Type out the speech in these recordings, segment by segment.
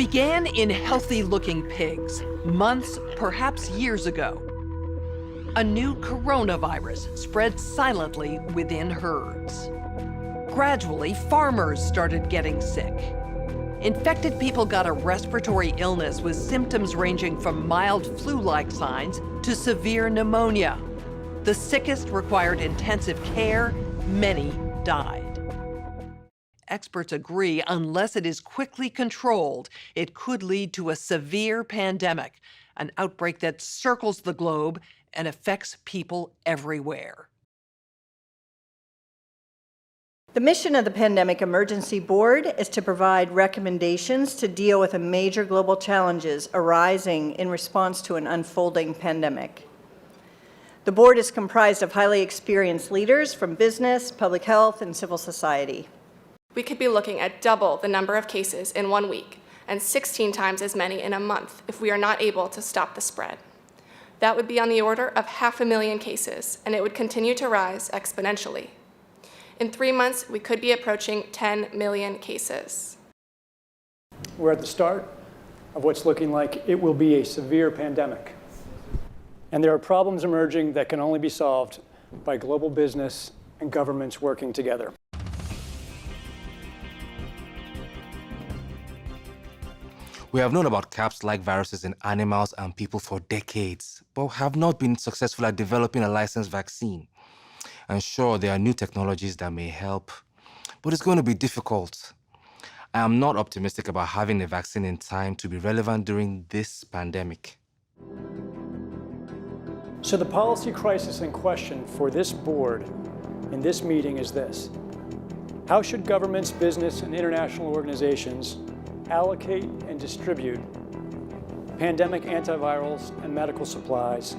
began in healthy-looking pigs, months, perhaps years ago. A new coronavirus spread silently within herds. Gradually, farmers started getting sick. Infected people got a respiratory illness with symptoms ranging from mild flu-like signs to severe pneumonia. The sickest required intensive care. Many died. Experts agree, unless it is quickly controlled, it could lead to a severe pandemic, an outbreak that circles the globe and affects people everywhere. The mission of the Pandemic Emergency Board is to provide recommendations to deal with the major global challenges arising in response to an unfolding pandemic. The board is comprised of highly experienced leaders from business, public health, and civil society. We could be looking at double the number of cases in 1 week and 16 times as many in a month if we are not able to stop the spread. That would be on the order of 500,000 cases, and it would continue to rise exponentially. In 3 months, we could be approaching 10 million cases. We're at the start of what's looking like it will be a severe pandemic. And there are problems emerging that can only be solved by global business and governments working together. We have known about CAPS-like viruses in animals and people for decades, but have not been successful at developing a licensed vaccine. And sure, there are new technologies that may help, but it's going to be difficult. I am not optimistic about having a vaccine in time to be relevant during this pandemic. So the policy crisis in question for this board in this meeting is this: how should governments, business, and international organizations allocate and distribute pandemic antivirals and medical supplies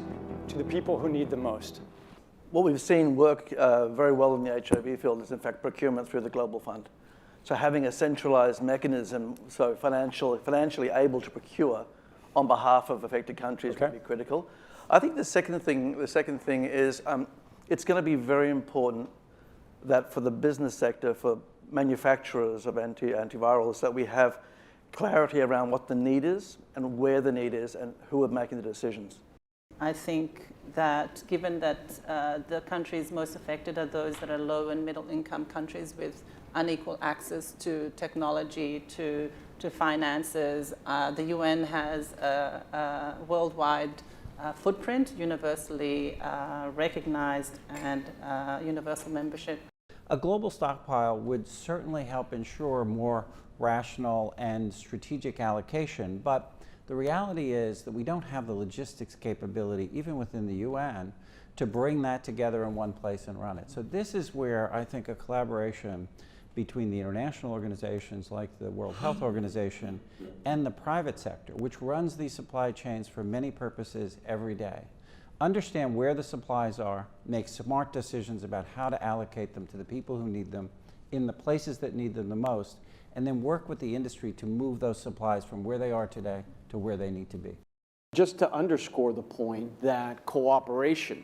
to the people who need them most? What we've seen work very well in the HIV field is, in fact, procurement through the Global Fund. So having a centralized mechanism, so financially able to procure on behalf of affected countries would be critical. I think the second thing is it's going to be very important that for the business sector, for manufacturers of antivirals, that we have clarity around what the need is and where the need is and who are making the decisions. I think that given that the countries most affected are those that are low and middle income countries with unequal access to technology, to finances, the UN has a worldwide footprint, universally recognized, and universal membership. A global stockpile would certainly help ensure more rational and strategic allocation, but the reality is that we don't have the logistics capability, even within the UN, to bring that together in one place and run it. So this is where I think a collaboration between the international organizations like the World Health Organization and the private sector, which runs these supply chains for many purposes every day, understand where the supplies are, make smart decisions about how to allocate them to the people who need them in the places that need them the most, and then work with the industry to move those supplies from where they are today to where they need to be. Just to underscore the point that cooperation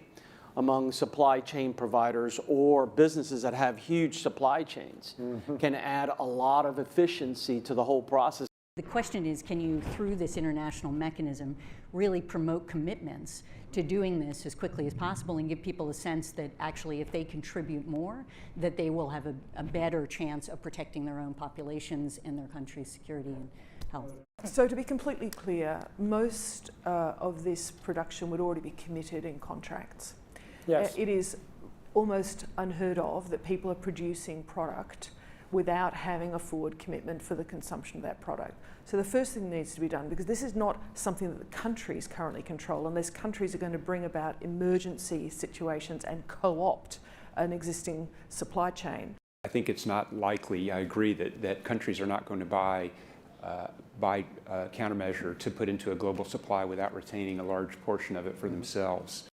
among supply chain providers or businesses that have huge supply chains can add a lot of efficiency to the whole process. The question is, can you, through this international mechanism, really promote commitments to doing this as quickly as possible and give people a sense that actually if they contribute more, that they will have a better chance of protecting their own populations and their country's security and health. So to be completely clear, most of this production would already be committed in contracts. Yes. It is almost unheard of that people are producing product without having a forward commitment for the consumption of that product. So the first thing that needs to be done, because this is not something that the countries currently control, unless countries are going to bring about emergency situations and co-opt an existing supply chain. I think it's not likely, I agree, that countries are not going to buy countermeasure to put into a global supply without retaining a large portion of it for themselves.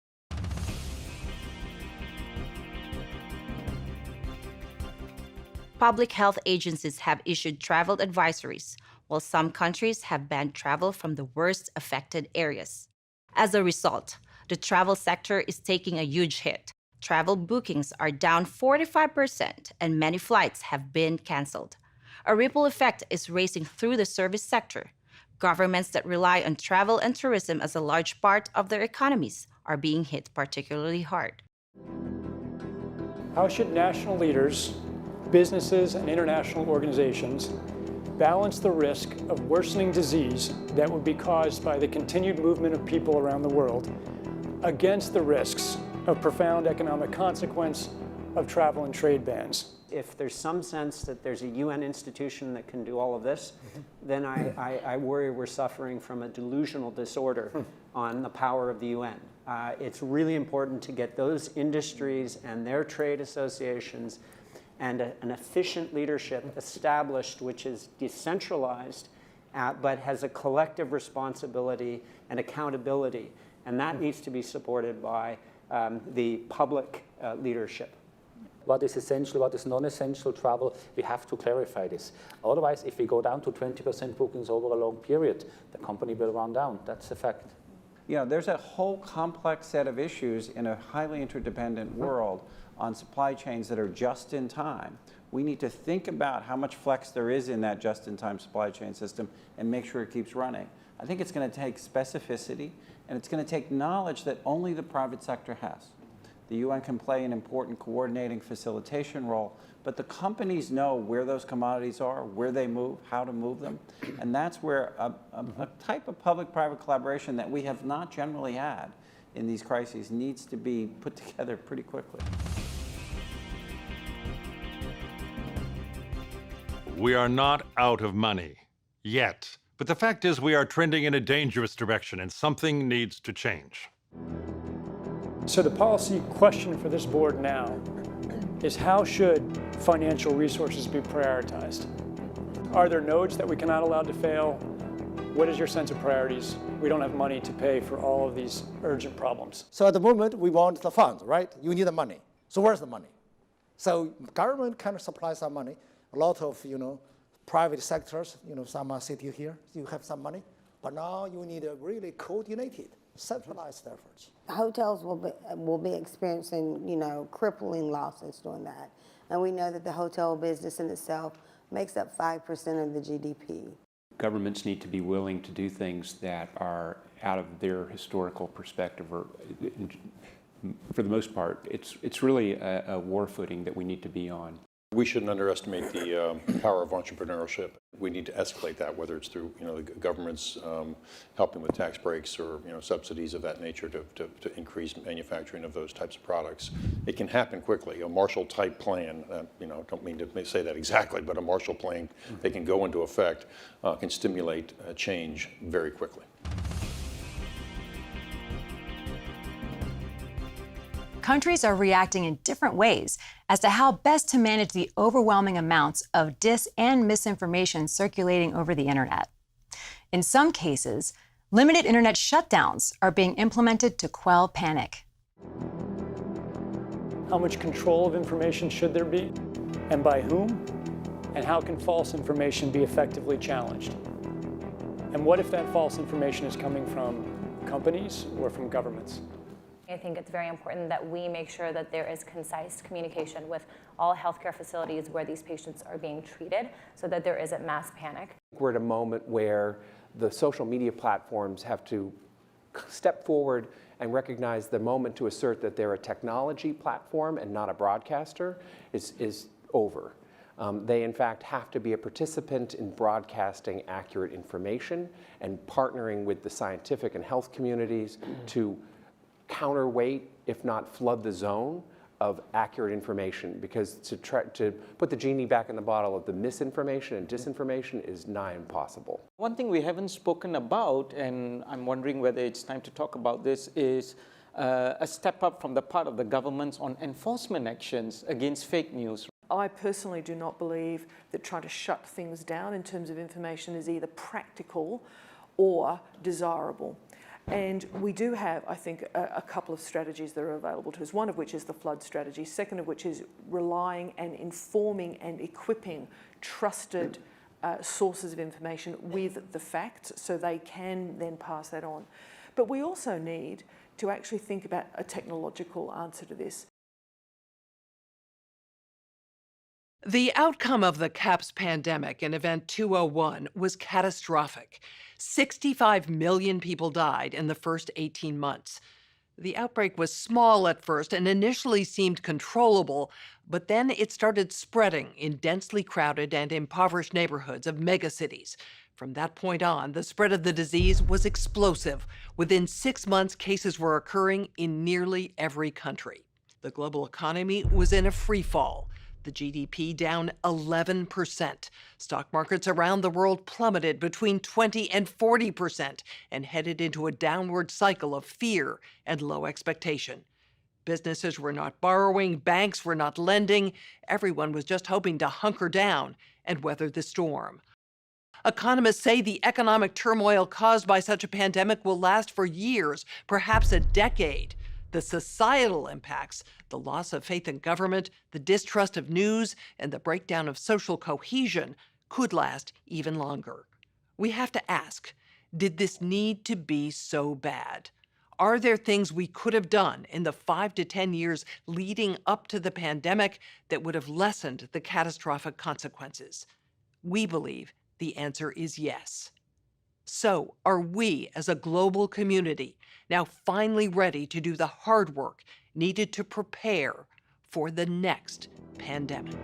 Public health agencies have issued travel advisories, while some countries have banned travel from the worst affected areas. As a result, the travel sector is taking a huge hit. Travel bookings are down 45%, and many flights have been canceled. A ripple effect is racing through the service sector. Governments that rely on travel and tourism as a large part of their economies are being hit particularly hard. How should national leaders, businesses, and international organizations balance the risk of worsening disease that would be caused by the continued movement of people around the world against the risks of profound economic consequence of travel and trade bans? If there's some sense that there's a UN institution that can do all of this, then I worry we're suffering from a delusional disorder on the power of the UN. It's really important to get those industries and their trade associations and an efficient leadership established, which is decentralized, but has a collective responsibility and accountability. And that needs to be supported by the public leadership. What is essential, what is non-essential travel, we have to clarify this. Otherwise, if we go down to 20% bookings over a long period, the company will run down. That's a fact. You know, there's a whole complex set of issues in a highly interdependent world on supply chains that are just in time. We need to think about how much flex there is in that just-in-time supply chain system and make sure it keeps running. I think it's going to take specificity, and it's going to take knowledge that only the private sector has. The UN can play an important coordinating facilitation role, but the companies know where those commodities are, where they move, how to move them, and that's where a type of public-private collaboration that we have not generally had in these crises needs to be put together pretty quickly. We are not out of money, yet. But the fact is we are trending in a dangerous direction and something needs to change. So the policy question for this board now is how should financial resources be prioritized? Are there nodes that we cannot allow to fail? What is your sense of priorities? We don't have money to pay for all of these urgent problems. So at the moment, we want the funds, right? You need the money. So where's the money? So government kind of supplies some money. A lot of, private sectors, some are sitting here, you have some money. But now you need a really coordinated, centralized efforts. Hotels will be experiencing, crippling losses doing that. And we know that the hotel business in itself makes up 5% of the GDP. Governments need to be willing to do things that are out of their historical perspective, or for the most part, it's really a war footing that we need to be on. We shouldn't underestimate the power of entrepreneurship. We need to escalate that, whether it's through the government's helping with tax breaks or subsidies of that nature to increase manufacturing of those types of products. It can happen quickly. A Marshall-type plan, don't mean to say that exactly, but a Marshall plan that can go into effect can stimulate change very quickly. Countries are reacting in different ways as to how best to manage the overwhelming amounts of dis and misinformation circulating over the internet. In some cases, limited internet shutdowns are being implemented to quell panic. How much control of information should there be, and by whom? And how can false information be effectively challenged? And what if that false information is coming from companies or from governments? I think it's very important that we make sure that there is concise communication with all healthcare facilities where these patients are being treated so that there isn't mass panic. We're at a moment where the social media platforms have to step forward and recognize the moment to assert that they're a technology platform and not a broadcaster is over. They, in fact, have to be a participant in broadcasting accurate information and partnering with the scientific and health communities to counterweight, if not flood the zone of accurate information, because to put the genie back in the bottle of the misinformation and disinformation is nigh impossible. One thing we haven't spoken about, and I'm wondering whether it's time to talk about this, is a step up from the part of the governments on enforcement actions against fake news. I personally do not believe that trying to shut things down in terms of information is either practical or desirable. And we do have, I think, a couple of strategies that are available to us, one of which is the flood strategy, second of which is relying and informing and equipping trusted sources of information with the facts so they can then pass that on. But we also need to actually think about a technological answer to this. The outcome of the CAPS pandemic in Event 201 was catastrophic. 65 million people died in the first 18 months. The outbreak was small at first and initially seemed controllable, but then it started spreading in densely crowded and impoverished neighborhoods of megacities. From that point on, the spread of the disease was explosive. Within 6 months, cases were occurring in nearly every country. The global economy was in a free fall. The GDP down 11%. Stock markets around the world plummeted between 20 and 40% and headed into a downward cycle of fear and low expectation. Businesses were not borrowing, banks were not lending. Everyone was just hoping to hunker down and weather the storm. Economists say the economic turmoil caused by such a pandemic will last for years, perhaps a decade. The societal impacts, the loss of faith in government, the distrust of news, and the breakdown of social cohesion could last even longer. We have to ask, did this need to be so bad? Are there things we could have done in the 5 to 10 years leading up to the pandemic that would have lessened the catastrophic consequences? We believe the answer is yes. So, are we as a global community now finally ready to do the hard work needed to prepare for the next pandemic?